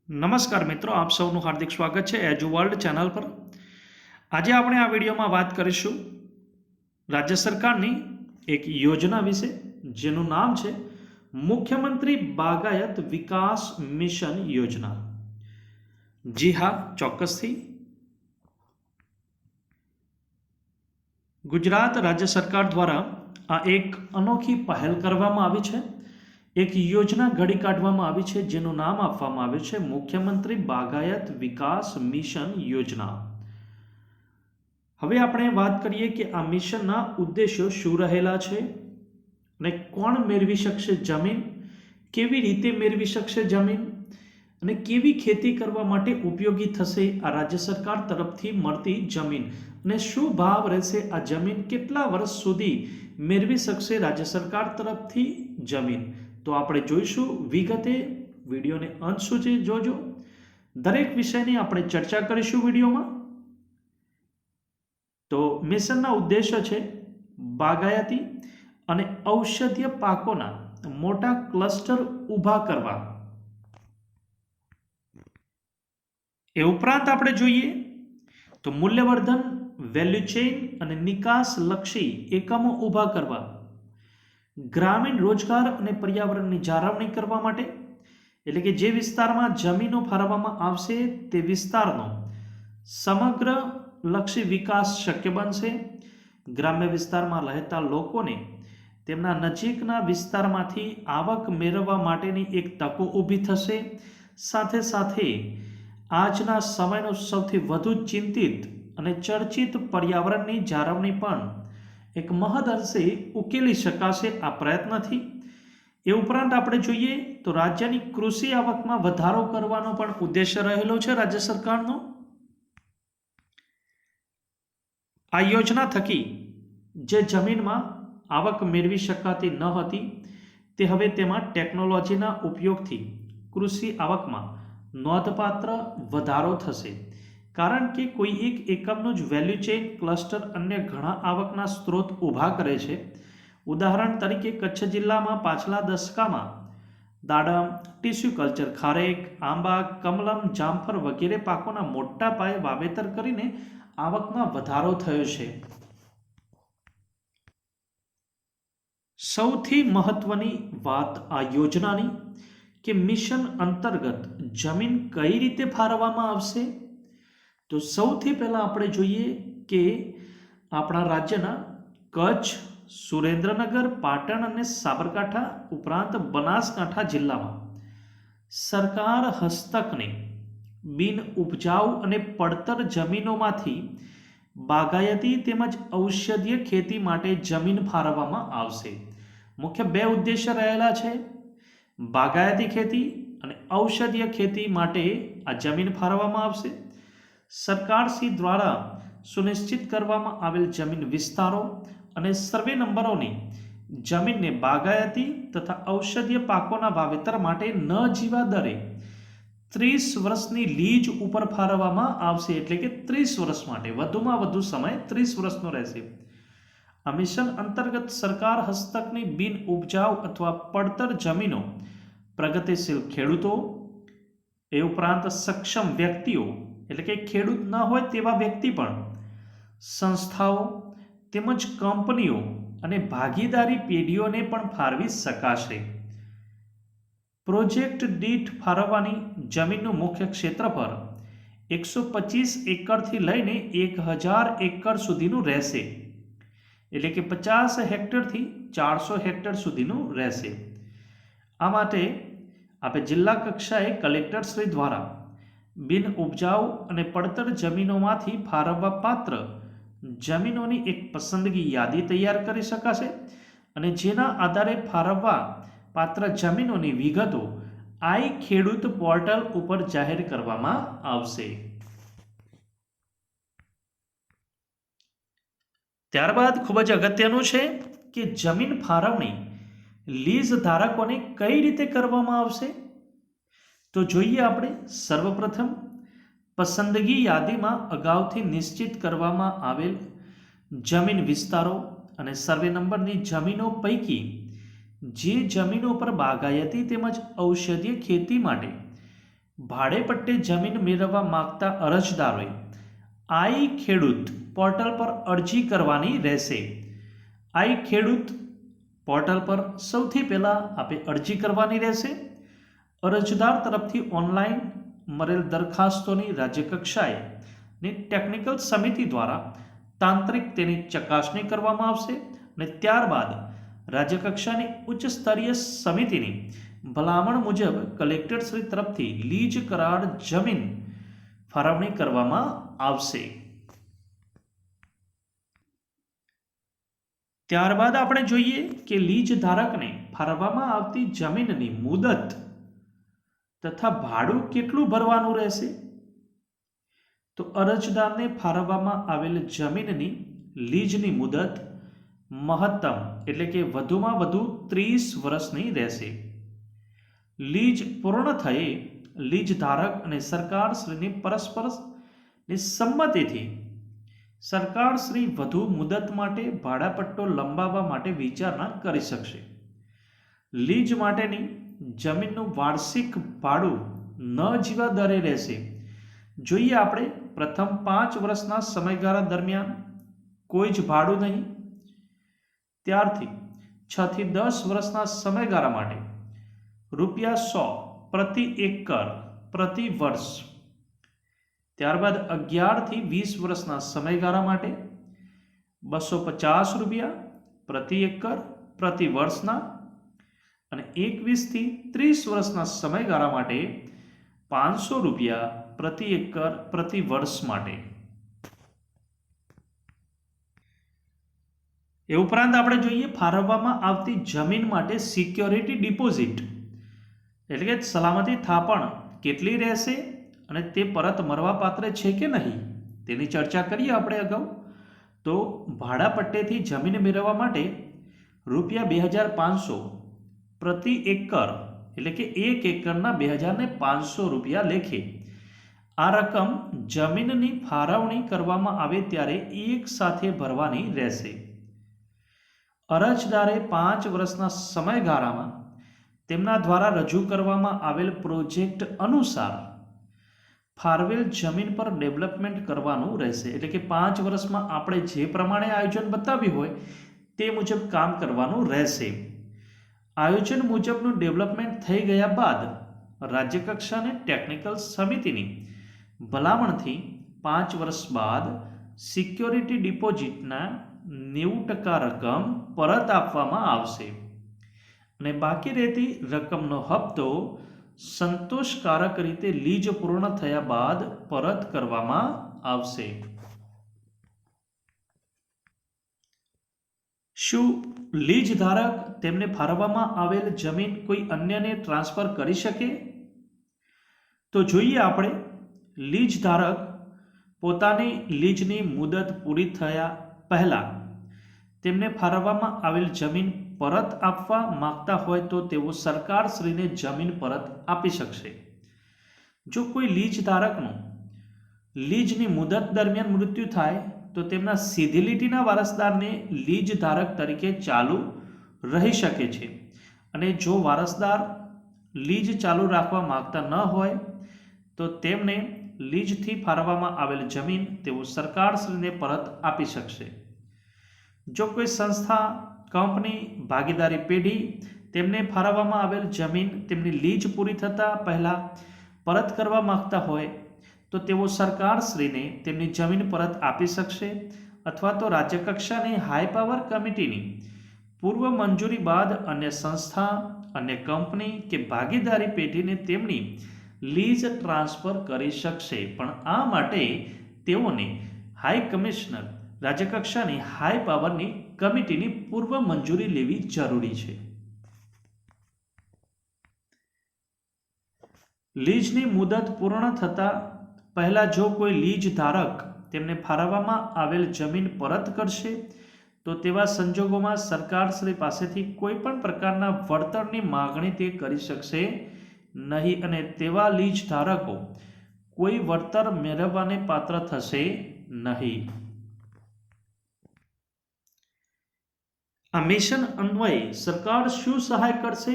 નમસ્કાર મિત્રો, આપ સૌનું હાર્દિક સ્વાગત છે એજ્યુ વર્લ્ડ ચેનલ પર। આજે આપણે આ વિડીયોમાં વાત કરીશું રાજ્ય સરકારની એક યોજના વિશે, જેનું નામ છે મુખ્યમંત્રી બાગાયત વિકાસ મિશન યોજના। જી હા, ચોક્કસથી ગુજરાત રાજ્ય સરકાર દ્વારા આ એક અનોખી પહેલ કરવામાં આવી છે। એક યોજના ઘડી કાઢવામાં આવી છે જેનું નામ આપવામાં આવ્યું છે મુખ્યમંત્રી બાગાયત વિકાસ મિશન યોજના। હવે આપણે વાત કરીએ કે આ મિશનના ઉદ્દેશો શું રહેલા છે અને કોણ મેળવી શકશે જમીન, કેવી રીતે મેળવી શકશે જમીન અને કેવી ખેતી કરવા માટે ઉપયોગી થશે આ રાજ્ય સરકાર તરફથી મળતી જમીન, અને શું ભાવ રહેશે આ જમીન, કેટલા વર્ષ સુધી મેળવી શકશે રાજ્ય સરકાર તરફથી જમીન, તો આપણે જોઈશું વિગતે। વિડીયોને અંત સુધી જોજો, દરેક વિષયની આપણે ચર્ચા કરીશું વિડીયોમાં। તો મિશનના ઉદ્દેશ્ય છે બાગાયતી અને ઔષધીય પાકોના મોટા ક્લસ્ટર ઊભા કરવા। એ ઉપરાંત આપણે જોઈએ તો મૂલ્યવર્ધન, વેલ્યુ ચેઇન અને નિકાસલક્ષી એકમો ઊભા કરવા, ગ્રામીણ રોજગાર અને પર્યાવરણની જાળવણી કરવા માટે, એટલે કે જે વિસ્તારમાં જમીનો ફાળવવામાં આવશે તે વિસ્તારનો સમગ્ર લક્ષી વિકાસ શક્ય બનશે। ગ્રામ્ય વિસ્તારમાં રહેતા લોકોને તેમના નજીકના વિસ્તારમાંથી આવક મેળવવા માટેની એક તકો ઊભી થશે। સાથે સાથે આજના સમયનો સૌથી વધુ ચિંતિત અને ચર્ચિત પર્યાવરણની જાળવણી પણ એક મહદ અંશે ઉકેલી શકાશે આ પ્રયત્નથી। એ ઉપરાંત આપણે જોઈએ તો રાજ્યની કૃષિ આવકમાં વધારો કરવાનો પણ ઉદ્દેશ્ય રહેલો છે રાજ્ય સરકારનો। આ યોજના થકી જે જમીનમાં આવક મેળવી શકાતી ન હતી તે હવે તેમાં ટેકનોલોજીના ઉપયોગથી કૃષિ આવકમાં નોંધપાત્ર વધારો થશે, કારણ કે કોઈ એક એકમનું જ વેલ્યુ ચેઇન ક્લસ્ટર અન્ય ઘણા આવકના સ્ત્રોત ઊભા કરે છે। ઉદાહરણ તરીકે કચ્છ જિલ્લામાં પાછલા દશકામાં દાડમ, ટીસ્યુ કલ્ચર, ખારેક, આંબા, કમલમ, જામફળ વગેરે પાકોના મોટા પાયે વાવેતર કરીને આવકમાં વધારો થયો છે। સૌથી મહત્વની વાત આ યોજનાની કે મિશન અંતર્ગત જમીન કઈ રીતે ફાળવવામાં આવશે, તો સૌથી પહેલા આપણે જોઈએ કે આપણા રાજ્યના કચ્છ, સુરેન્દ્રનગર, પાટણ અને સાબરકાંઠા ઉપરાંત બનાસકાંઠા જિલ્લામાં સરકાર હસ્તકની બિન ઉપજાઉ અને પડતર જમીનોમાંથી બાગાયતી તેમજ ઔષધીય ખેતી માટે જમીન ફાળવવામાં આવશે। મુખ્ય બે ઉદ્દેશ્ય રહેલા છે, બાગાયતી ખેતી અને ઔષધીય ખેતી માટે આ જમીન ફાળવવામાં આવશે। સરકારશ્રી દ્વારા સુનિશ્ચિત કરવામાં આવેલ જમીન વિસ્તારો અને સર્વે નંબરોની જમીનને બાગાયતી તથા ઔષધીય પાકોના વાવેતર માટે ન જીવા દરે 30 વર્ષની લીજ ઉપર ફાળવવામાં આવશે, એટલે કે 30 વર્ષ માટે, વધુમાં વધુ સમય 30 વર્ષનો રહેશે। આ મિશન અંતર્ગત સરકાર હસ્તકની બિન ઉપજાઉ અથવા પડતર જમીનો પ્રગતિશીલ ખેડૂતો, એ ઉપરાંત સક્ષમ વ્યક્તિઓ, એટલે કે ખેડૂત ન હોય તેવા વ્યક્તિ પણ, સંસ્થાઓ તેમજ કંપનીઓ અને ભાગીદારી પેઢીઓને પણ ફાળવી શકાશે। પ્રોજેક્ટ દીઠ ફાળવવાની જમીનનું મુખ્ય ક્ષેત્રફળ 125 એકરથી લઈને 1000 એકર સુધીનું રહેશે, એટલે કે 50 હેક્ટરથી 400 હેક્ટર સુધીનું રહેશે। આ માટે આપણે જિલ્લા કક્ષાએ કલેક્ટરશ્રી દ્વારા બિન ઉપજાઉ અને પડતર જમીનોમાંથી ફાળવવા પાત્ર જમીનોની એક પસંદગી યાદી તૈયાર કરી શકાશે, અને જેના આધારે ફાળવવા પાત્ર જમીનોની વિગતો આઈ ખેડૂત પોર્ટલ ઉપર જાહેર કરવામાં આવશે। ત્યારબાદ ખૂબ જ અગત્યનું છે કે જમીન ફાળવણી લીઝ ધારકોને કઈ રીતે કરવામાં આવશે, તો જોઈએ આપણે સર્વપ્રથમ પસંદગી યાદીમાં અગાઉથી નિશ્ચિત કરવામાં આવેલ જમીન વિસ્તારો અને સર્વે નંબરની જમીનો પૈકી જે જમીનો પર બાગાયતી તેમજ ઔષધીય ખેતી માટે ભાડે પટ્ટે જમીન મેળવવા માંગતા અરજદારોએ આઈ ખેડૂત પોર્ટલ પર અરજી કરવાની રહેશે. આઈ ખેડૂત પોર્ટલ પર સૌથી પહેલાં આપણે અરજી કરવાની રહેશે. અરજદાર તરફથી ઓનલાઈન મળેલ દરખાસ્તોની રાજ્યકક્ષાએ ટેકનિકલ સમિતિ દ્વારા તાંત્રિક તેની ચકાસણી કરવામાં આવશે અને ત્યારબાદ રાજ્યકક્ષાની ઉચ્ચ સ્તરીય સમિતિની ભલામણ મુજબ કલેક્ટરશ્રી તરફથી લીજ કરાર જમીન ફાળવણી કરવામાં આવશે. ત્યારબાદ આપણે જોઈએ કે લીજ ધારકને ફાળવવામાં આવતી જમીનની મુદત તથા ભાડું કેટલું ભરવાનું રહેશે. તો અરજદારને ફાળવવામાં આવેલ જમીનની લીજની મુદત મહત્તમ એટલે કે વધુમાં વધુ 30 વર્ષની રહેશે. લીજ પૂર્ણ થયે લીજ ધારક અને સરકારશ્રીની પરસ્પર સંમતિથી સરકારશ્રી વધુ મુદત માટે ભાડાપટ્ટો લંબાવવા માટે વિચારણા કરી શકશે. લીજ માટેની જમીનનું વાર્ષિક ભાડું ન જીવા દરે રહેશે. જોઈએ આપણે પ્રથમ 5 વર્ષના સમયગાળા દરમિયાન કોઈ જ ભાડું નહીં. ત્યારથી 6 થી 10 વર્ષના સમયગાળા માટે ₹100 પ્રતિ એકર પ્રતિ વર્ષ. ત્યારબાદ 11 થી 20 વર્ષના સમયગાળા માટે ₹250 પ્રતિ એકર પ્રતિ વર્ષના અને 21 થી 30 વર્ષના સમયગાળા માટે ₹500 પ્રતિ એકર પ્રતિ વર્ષ માટે. એ ઉપરાંત આપણે જોઈએ ફાળવવામાં આવતી જમીન માટે સિક્યોરિટી ડિપોઝિટ એટલે કે સલામતી થાપણ કેટલી રહેશે અને તે પરત મળવાપાત્ર છે કે નહીં તેની ચર્ચા કરીએ આપણે અગાઉ. તો ભાડા પટ્ટેથી જમીન મેળવવા માટે ₹2500 પ્રતિ એકર એટલે કે 1 એકરના ₹2500 લેખે આ રકમ જમીનની ફાળવણી કરવામાં આવે ત્યારે એક સાથે ભરવાની રહેશે. અરજદારે 5 વર્ષના સમયગાળામાં તેમના દ્વારા રજૂ કરવામાં આવેલ પ્રોજેક્ટ અનુસાર ફાળવેલ જમીન પર ડેવલપમેન્ટ કરવાનું રહેશે. એટલે કે 5 વર્ષમાં આપણે જે પ્રમાણે આયોજન બતાવ્યું હોય તે મુજબ કામ કરવાનું રહેશે. આયોજન મુજબનું ડેવલપમેન્ટ થઈ ગયા બાદ રાજ્યકક્ષાની ટેકનિકલ સમિતિની ભલામણથી 5 વર્ષ બાદ સિક્યોરિટી ડિપોઝિટના 90% રકમ પરત આપવામાં આવશે અને બાકી રહેતી રકમનો હપ્તો સંતોષકારક રીતે લીજ પૂર્ણ થયા બાદ પરત કરવામાં આવશે. શું લીજ ધારક તેમને ફાળવવામાં આવેલ જમીન કોઈ અન્યને ટ્રાન્સફર કરી શકે? તો જોઈએ આપણે લીજ ધારક પોતાની લીજની મુદત પૂરી થયા પહેલા તેમને ફાળવવામાં આવેલ જમીન પરત આપવા માંગતા હોય તો તેઓ સરકારશ્રીને જમીન પરત આપી શકશે. જો કોઈ લીજ ધારકનું લીજની મુદત દરમિયાન મૃત્યુ થાય તો તેમના સીધી લીટીના વારસદારને લીજ ધારક તરીકે ચાલુ રહી શકે છે અને જો વારસદાર લીજ ચાલુ રાખવા માંગતા ન હોય તો તેમને લીજથી ફાળવવામાં આવેલ જમીન તેઓ સરકારશ્રીને પરત આપી શકશે. જો કોઈ સંસ્થા કંપની ભાગીદારી પેઢી તેમને ફાળવવામાં આવેલ જમીન તેમની લીજ પૂરી થતાં પહેલાં પરત કરવા માંગતા હોય તો તેઓ સરકારશ્રીને તેમની જમીન પરત આપી શકશે અથવા તો રાજ્યકક્ષાની હાઈ પાવર કમિટીની પૂર્વ મંજૂરી બાદ અન્ય સંસ્થા અન્ય કંપની કે ભાગીદારી પેઢીને તેમની લીઝ ટ્રાન્સફર કરી શકશે. પણ આ માટે તેઓને હાઈ કમિશનર રાજ્યકક્ષાની હાઈ પાવરની કમિટીની પૂર્વ મંજૂરી લેવી જરૂરી છે. લીઝની મુદત પૂર્ણ થતાં પહેલા જો કોઈ લીજ ધારક તેમને ફાળવવામાં આવેલ જમીન પરત કરશે તો તેવા સંજોગોમાં સરકારશ્રી પાસેથી કોઈ પણ પ્રકારના વળતરની માગણી તે કરી શકશે નહીં અને તેવા લીજ ધારકો કોઈ વળતર મેળવવાને પાત્ર થશે નહીં. આ મિશન અન્વયે સરકાર શું સહાય કરશે?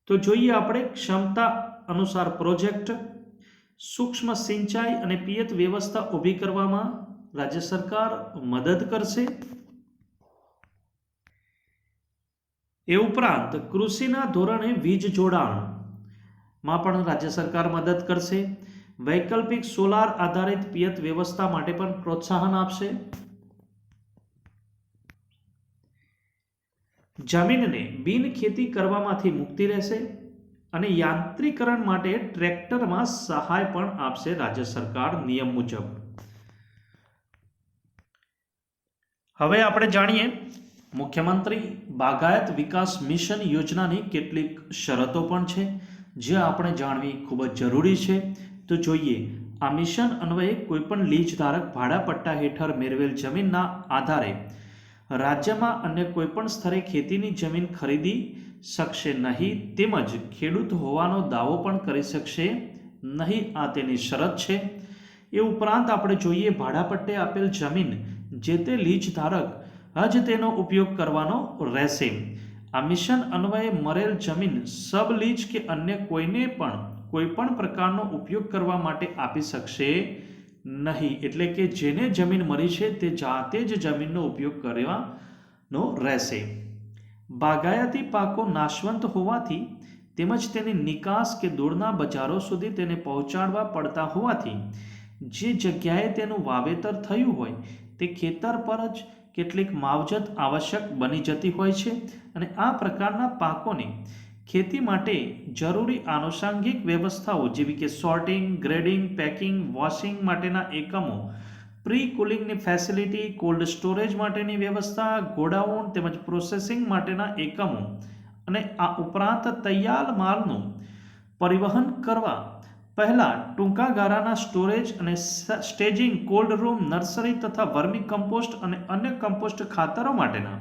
તો જોઈએ આપણે ક્ષમતા અનુસાર પ્રોજેક્ટ સૂક્ષ્મ સિંચાઈ અને પિયત વ્યવસ્થા ઊભી કરવામાં રાજ્ય સરકાર મદદ કરશે। એ ઉપરાંત કૃષિના ધોરણે વીજ જોડાણમાં પણ રાજ્ય સરકાર મદદ કરશે। વૈકલ્પિક સોલાર આધારિત પિયત વ્યવસ્થા માટે પણ પ્રોત્સાહન આપશે। જમીનને બિન ખેતી કરવામાંથી મુક્તિ રહેશે અને યાંત્રિકરણ માટે ટ્રેક્ટરમાં સહાય પણ આપશે રાજ્ય સરકાર નિયમ મુજબ। હવે આપણે જાણીએ મુખ્યમંત્રી બાગાયત વિકાસ મિશન યોજનાની કેટલીક શરતો પણ છે જે આપણે જાણવી ખૂબ જ જરૂરી છે। તો જોઈએ, આ મિશન અન્વયે કોઈપણ લીજ ધારક ભાડા પટ્ટા હેઠળ મેળવેલ જમીનના આધારે રાજ્યમાં અન્ય કોઈપણ સ્થળે ખેતીની જમીન ખરીદી શકશે નહીં, તેમજ ખેડૂત હોવાનો દાવો પણ કરી શકશે નહીં, આ તેની શરત છે। એ ઉપરાંત આપણે જોઈએ, ભાડા પટ્ટે આપેલ જમીન જે તે લીજ ધારક જ તેનો ઉપયોગ કરવાનો રહેશે। આ મિશન અન્વયે મરેલ જમીન સબ લીજ કે અન્ય કોઈને પણ કોઈ પણ પ્રકારનો ઉપયોગ કરવા માટે આપી શકશે નહીં, એટલે કે જેને જમીન મળી છે તે જાતે જ જમીનનો ઉપયોગ કરવાનો રહેશે। બાગાયતી પાકો નાશવંત હોવાથી તેમજ તેની નિકાસ કે દૂરના બજારો સુધી તેને પહોંચાડવા પડતા હોવાથી જે જગ્યાએ તેનું વાવેતર થયું હોય તે ખેતર પર જ કેટલીક માવજત આવશ્યક બની જતી હોય છે અને આ પ્રકારના પાકોને ખેતી માટે જરૂરી આનુષાંગિક વ્યવસ્થાઓ જેવી કે સોર્ટિંગ, ગ્રેડિંગ, પેકિંગ, વોશિંગ માટેના એકમો, પ્રી કુલિંગની ફેસિલિટી, કોલ્ડ સ્ટોરેજ માટેની વ્યવસ્થા, ગોડાઉન તેમજ પ્રોસેસિંગ માટેના એકમો અને આ ઉપરાંત તૈયાર માલનું પરિવહન કરવા પહેલા ટૂંકા ગાળાના સ્ટોરેજ અને સ્ટેજિંગ, કોલ્ડ રૂમ, નર્સરી તથા વર્મી કમ્પોસ્ટ અને અન્ય કમ્પોસ્ટ ખાતરો માટેના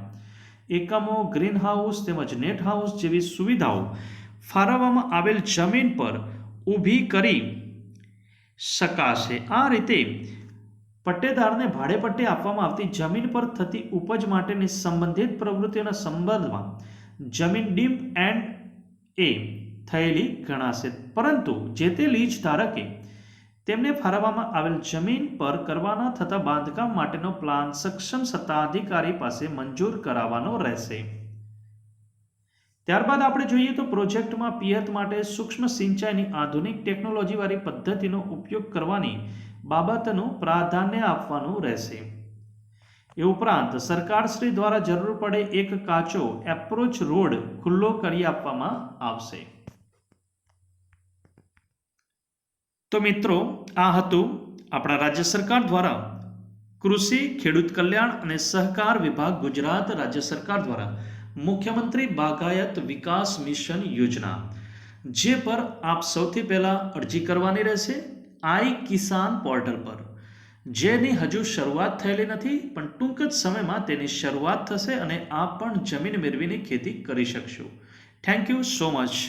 એકમો, ગ્રીન હાઉસ તેમજ નેટ હાઉસ જેવી સુવિધાઓ ફાળવવામાં આવેલ જમીન પર ઊભી કરી શકાશે। આ રીતે પટ્ટેદારને ભાડે પટ્ટે આપવામાં આવતી જમીન પર થતી ઉપજ માટેની સંબંધિત પ્રવૃત્તિઓના સંબંધમાં જમીન ડીમ્ડ એન્ડ એ થયેલી ગણાશે, પરંતુ જે તે લીજ ધારકે તેમને ફાળવવામાં આવેલ જમીન પર કરવાના થતા બાંધકામ માટેનો પ્લાન સક્ષમ સત્તાધિકારી પાસે મંજૂર કરાવવાનો રહેશે। ત્યારબાદ આપણે જોઈએ તો પ્રોજેક્ટમાં પિયત માટે સૂક્ષ્મ સિંચાઈની આધુનિક ટેકનોલોજીવાળી પદ્ધતિનો ઉપયોગ કરવાની બાબતનું પ્રાધાન્ય આપવાનું રહેશે। એ ઉપરાંત સરકારશ્રી દ્વારા જરૂર પડે એક કાચો એપ્રોચ રોડ ખુલ્લો કરી આપવામાં આવશે। તો મિત્રો, આ હતું આપણા રાજ્ય સરકાર દ્વારા કૃષિ, ખેડૂત કલ્યાણ અને સહકાર વિભાગ ગુજરાત રાજ્ય સરકાર દ્વારા મુખ્યમંત્રી બાગાયત વિકાસ મિશન યોજના, જે પર આપ સૌથી પહેલા અરજી કરવાની રહેશે આઈ કિસાન પોર્ટલ પર, જેની હજુ શરૂઆત થયેલી નથી, પણ ટૂંક જ સમયમાં તેની શરૂઆત થશે અને આપ પણ જમીન મેળવીને ખેતી કરી શકશો। Thank you so much.